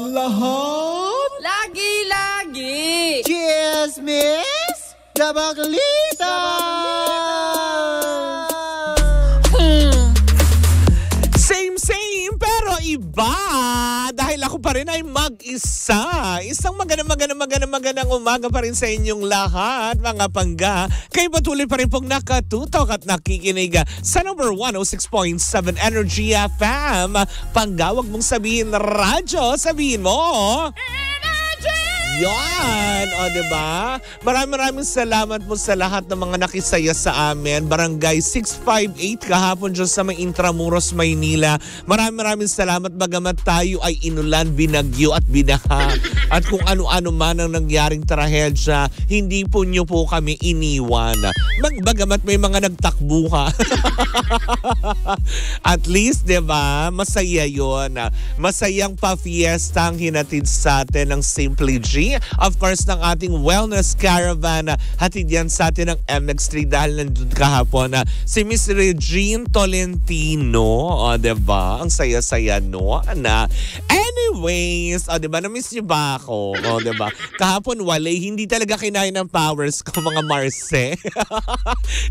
ang lahat. Lagi-lagi. Cheers, miss! Dabaglita! Same, pero iba. Dahil ako pa rin ay mag-isa. Isang magandang umaga pa rin sa inyong lahat, mga pangga. Kayo patuloy pa rin pong nakatutok at nakikinig sa number 106.7 Energy FM. Pangga, wag mong sabihin radyo, sabihin mo yan! O, diba? Maraming salamat po sa lahat ng mga nakisaya sa amin. Barangay 658 kahapon dyan sa may Intramuros, Maynila. Maraming salamat bagamat tayo ay inulan, binagyo at binaha. At kung ano-ano man ang nangyaring trahedya, hindi po nyo po kami iniwan. Bagamat may mga nagtakbuha. At least, diba? Masaya yun. Masayang pa-fiesta ang hinatid sa atin ng Simply G. Of course, ng ating wellness caravan. Hatid yan sa atin ng MX3 dahil nandun kahapon si Miss Regine Tolentino. O, diba? Ang saya-saya, no? Anyways, o, diba? Na-miss niyo ba ako? O, diba? Kahapon, hindi talaga kinain ng powers ko, mga Marse.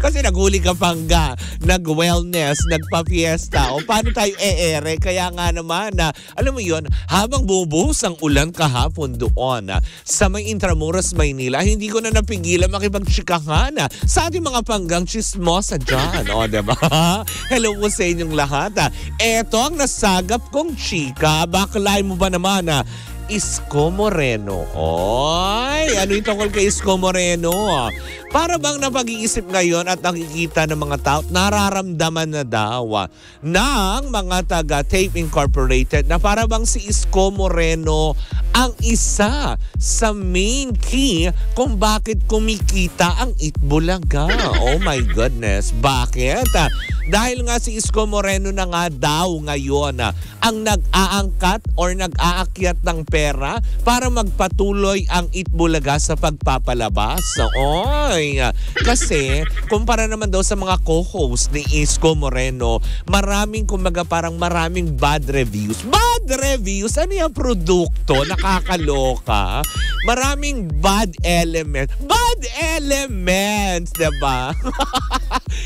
Kasi naghuli ka pangga, nag-wellness, nagpa-fiesta. O, paano tayo ere? Kaya nga naman, alam mo yun, habang bubuhos ang ulan kahapon doon, sa may Intramuros, Maynila, hindi ko na napigilan makipagtsikahan sa ating mga panggang chismosa dyan. O, diba? Hello po sa inyong lahat. Eto ang nasagap kong chika. Baklay mo ba naman Isko Moreno? Oy, ano yung tungkol kay Isko Moreno? Para bang napag-iisip ngayon at nakikita ng mga tao, nararamdaman na daw ng mga taga Tape Incorporated na para bang si Isko Moreno ang isa sa main key kung bakit kumikita ang Itbulaga. Oh my goodness. Bakit? Dahil nga si Isko Moreno na nga daw ngayon ang nag-aangkat or nag-aakyat ng pera para magpatuloy ang Itbulaga sa pagpapalabas. Oy, kasi kumpara naman daw sa mga co-host ni Isko Moreno, maraming bad reviews. Bad reviews? Ano yung produkto? Nakakaloka. Maraming bad elements. Bad elements, diba?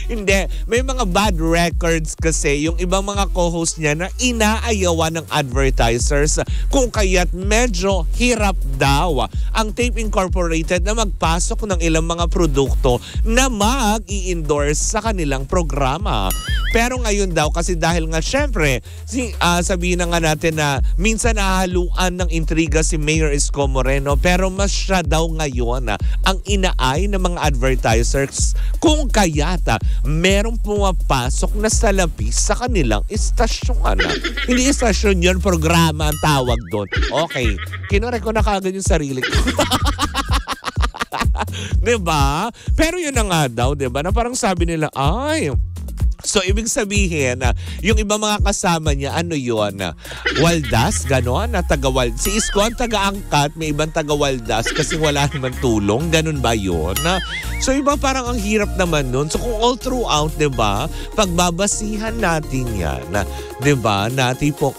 Hindi. May mga bad records kasi yung ibang mga co-host niya na inaayawan ng advertisers kung kaya't medyo hirap daw ang Tape Incorporated na magpasok ng ilang mga produkto na mag-i-endorse sa kanilang programa. Pero ngayon daw, kasi dahil nga syempre, sabihin na nga natin na minsan nahaluan ng intriga si Mayor Isko Moreno, pero mas siya daw ngayon ang inaay ng mga advertisers kung kaya't merong pumapasok na salapi sa kanilang istasyon. Hindi istasyon yun, programa ang tawag doon. Okay, kinore ko na kagad yung sarili ko. Diba? Pero yun na nga daw, diba? Na parang sabi nila, so, ibig sabihin, yung ibang mga kasama niya, ano yun? Waldas, gano'n? Si Isko ang taga-angkat, may ibang taga-Waldas kasi wala naman tulong. Ganun ba yun? So, iba parang ang hirap naman nun. So, kung all throughout, diba, pagbabasihan natin yan, diba, natin po,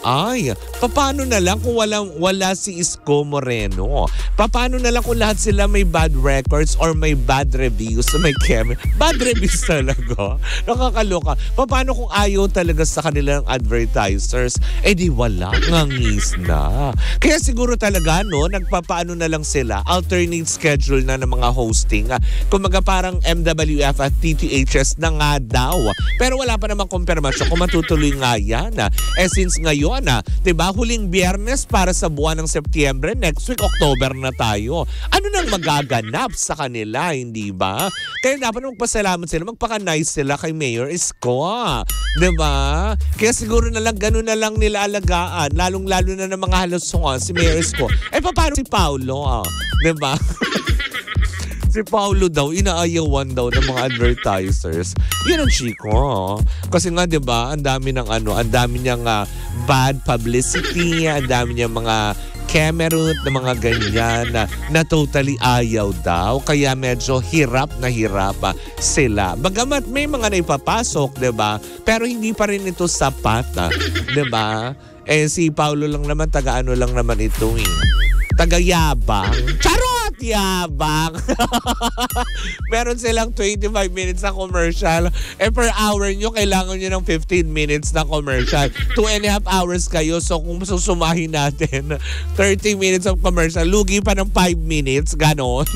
paano na lang kung wala si Isko Moreno? Paano na lang kung lahat sila may bad records or may bad reviews? May bad reviews talaga. Nakakaloka. Paano kung ayaw talaga sa kanilang advertisers? Di wala, ngangis na. Kaya siguro talaga, nagpapaano na lang sila, alternate schedule na ng mga hosting. Kumaga parang MWF at TTHS na nga daw. Pero wala pa namang kumpirmasyon kung matutuloy nga yan. Since ngayon, diba, huling Biyernes para sa buwan ng Setyembre, next week, October na tayo. Ano nang magaganap sa kanila, hindi ba? Kaya dapat magpasalamat sila, magpaka-nice sila kay Mayor Isko. Diba? Kaya siguro na lang ganun na lang nila alagaan, lalong-lalo na ng mga halusungan si Mayor Isko. Paano si Paulo? Diba? Si Paulo daw, inaayawan daw ng mga advertisers. Yun ang chiko. Kasi nga, diba, ang dami niyang bad publicity, ang dami niyang mga Cameroon na mga ganyan na totally ayaw daw. Kaya medyo hirap sila. Bagamat may mga naipapasok, diba? Pero hindi pa rin ito sapat, diba? Eh si Paulo lang naman, taga-ano lang naman ito eh. Taga-yabang. Charot! Yabang! Meron silang 25 minutes na commercial. Eh per hour nyo, kailangan nyo ng 15 minutes na commercial. 2.5 hours kayo. So kung susumahin natin, 30 minutes of commercial, lugi pa ng 5 minutes. Ganon.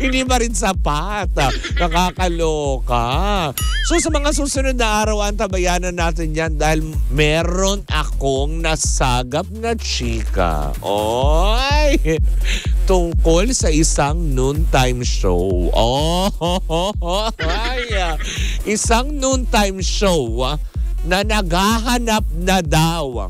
Hindi ba rin sapat? Nakakaloka. So sa mga susunod na araw, antabayanan natin yan dahil meron akong nasagap na chika. Oy! Tungkol sa isang noontime show. Ay, isang noontime show na naghahanap na daw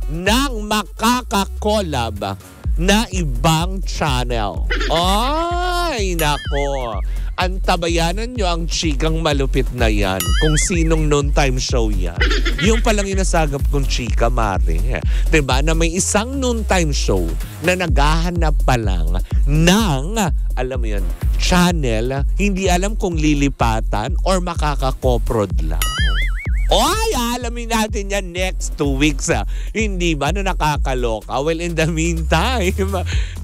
ng makakakolab na ibang channel. Ay, nako. Antabayanan nyo ang chikang malupit na yan. Kung sinong noontime show yan. Yung palang inasagap kong chika, Mare. Diba? Na may isang noontime show na naghahanap pa lang ng, alam mo yun, channel. Hindi alam kung lilipatan or makakakoprod lang. Oy, alamin natin yan next 2 weeks. Hindi ba na nakakaloka? Well, in the meantime,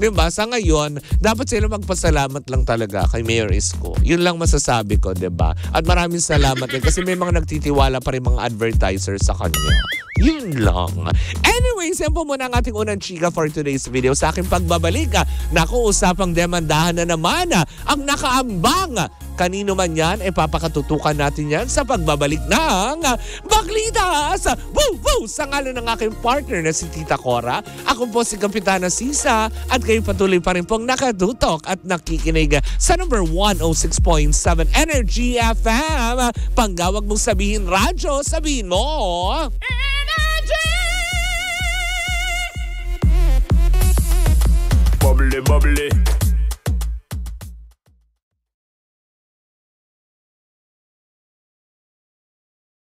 diba, sa ngayon, dapat sila magpasalamat lang talaga kay Mayor Isko. Yun lang masasabi ko, diba? At maraming salamat din kasi may mga nagtitiwala pa rin mga advertisers sa kanya. Yun lang. Anyways, yan po muna ang ating unang chika for today's video. Sa aking pagbabalik, naku, usapang demandahan na naman ang nakaambang. Kanino man yan, papakatutukan natin yan sa pagbabalik ng Baklitas! Woo! Woo! Sa ngalan ng aking partner na si Tita Cora, ako po si Kapitana Sisa at kayo patuloy pa rin pong nakatutok at nakikinig sa number 106.7 Energy FM. Panggawag mong sabihin radyo, sabihin mo Energy! Bubbly, bubbly.